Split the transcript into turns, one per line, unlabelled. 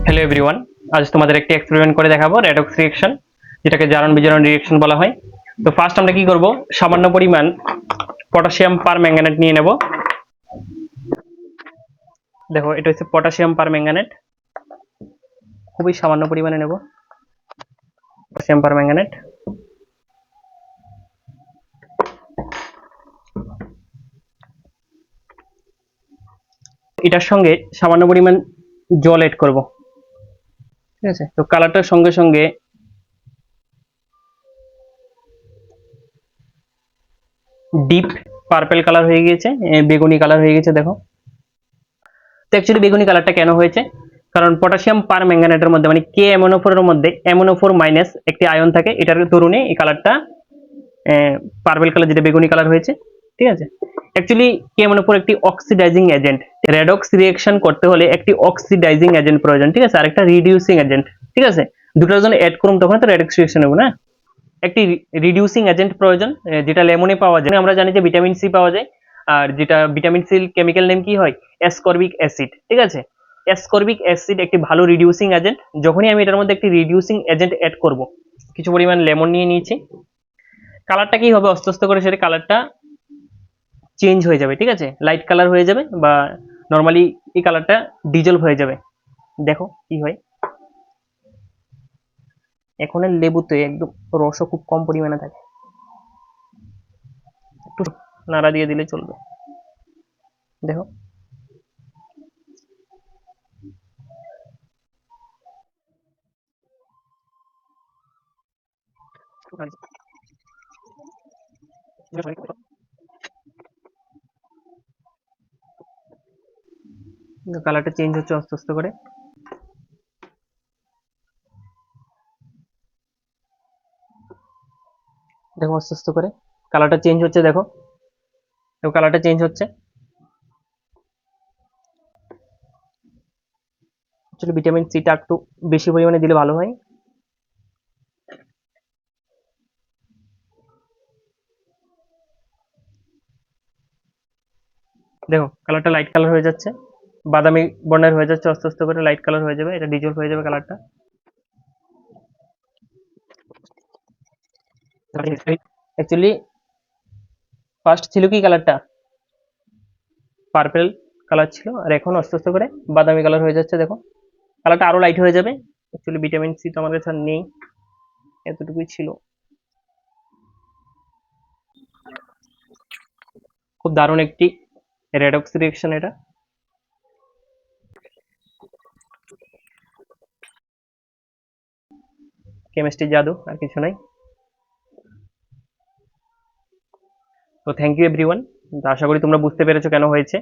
Hello everyone, আজ তোমাদের একটি এক্সপেরিমেন্ট করে দেখাবো রেডক্স রিঅ্যাকশন, যেটাকে জারণ বিজারণ রিঅ্যাকশন বলা হয়। তো ফার্স্ট আমরা কি করব, সামান্য পরিমাণ পটাশিয়াম পার ম্যাঙ্গানেট নিয়ে নেব। দেখো, এটা হচ্ছে পটাশিয়াম পার ম্যাঙ্গানেট, খুবই সামান্য পরিমাণে নেব পটাশিয়াম পার ম্যাঙ্গানেট। এটার সঙ্গে সামান্য পরিমাণ জল এড করব, ঠিক আছে। তো কালারটার সঙ্গে সঙ্গে ডিপ পার্পল কালার হয়ে গিয়েছে, বেগুনি কালার হয়ে গেছে দেখো। তো অ্যাকচুয়ালি বেগুনি কালারটা কেন হয়েছে, কারণ পটাশিয়াম পার ম্যাঙ্গানেটের মধ্যে মানে কে অ্যামোনোফোরের মধ্যে অ্যামোনোফোর মাইনাস একটি আয়ন থাকে, এটার দরুনে এই কালারটা পার্পল কালার, যেটা বেগুনি কালার হয়েছে, ঠিক আছে। অ্যাকচুয়ালি কে অ্যামোনোফোর একটি অক্সিডাইজিং এজেন্ট, রেডক্স রিঅ্যাকশন করতে হলে একটি অক্সিডাইজিং এজেন্ট প্রয়োজন, ঠিক আছে, আর একটা রিডিউসিং এজেন্ট, ঠিক আছে। দুটোর জন্য অ্যাড করুন তখন তো রেডক্স রিঅ্যাকশন হবে না। একটি রিডিউসিং এজেন্ট প্রয়োজন, যেটা লেমনে পাওয়া যায়। আমরা জানি যে ভিটামিন সি পাওয়া যায়, আর যেটা ভিটামিন সি কেমিক্যাল নেম কি হয়, অ্যাসকর্বিক অ্যাসিড, ঠিক আছে। অ্যাসকর্বিক অ্যাসিড একটি ভালো রিডিউসিং এজেন্ট। যখনই আমি এটার মধ্যে একটি রিডিউসিং এজেন্ট অ্যাড করব, কিছু পরিমাণ লেমন নিয়ে নিয়েছি, কালারটা কি হবে, আস্তে আস্তে করে সেটা কালারটা চেঞ্জ হয়ে যাবে, ঠিক আছে, লাইট কালার হয়ে যাবে, বা নর্মালি এই কালারটা ডিজলভ হয়ে যাবে। দেখো কি হয়, এখনের লেবুতে একদম রসও খুব কম পরিমাণে থাকে, একটু নাড়া দিয়ে দিলে চলবে। দেখো, কালারটা চেঞ্জ হচ্ছে আস্তে আস্তে করে। দেখো আস্তে আস্তে করে কালারটা চেঞ্জ হচ্ছে, দেখো কালারটা চেঞ্জ হচ্ছে। অ্যাকচুয়ালি ভিটামিন সিটা একটু বেশি পরিমাণে দিলে ভালো হয়। দেখো কালারটা লাইট কালার হয়ে যাচ্ছে, বাদামি বর্ণের হয়ে যাচ্ছে, আস্তে আস্তে করে লাইট কালার হয়ে যাবে, এটা ডিজলভ হয়ে যাবে কালারটা। অ্যাকচুয়ালি ফার্স্ট ছিল কি কালারটা, পার্পল কালার ছিল, আর এখন আস্তে আস্তে করে বাদামি কালার হয়ে যাচ্ছে। দেখো কালারটা আরো লাইট হয়ে যাবে। অ্যাকচুয়ালি ভিটামিন সি তো আমাদের কাছে আর নেই, এতটুকুই ছিল। খুব দারুণ একটি রেডক্স রিঅ্যাকশন এটা। কেমিস্ট্রি জাদু, আর কিছু নাই। তো থ্যাংক ইউ এভরিওয়ান, আশা করি তোমরা বুঝতে পেরেছো কেন হয়েছে।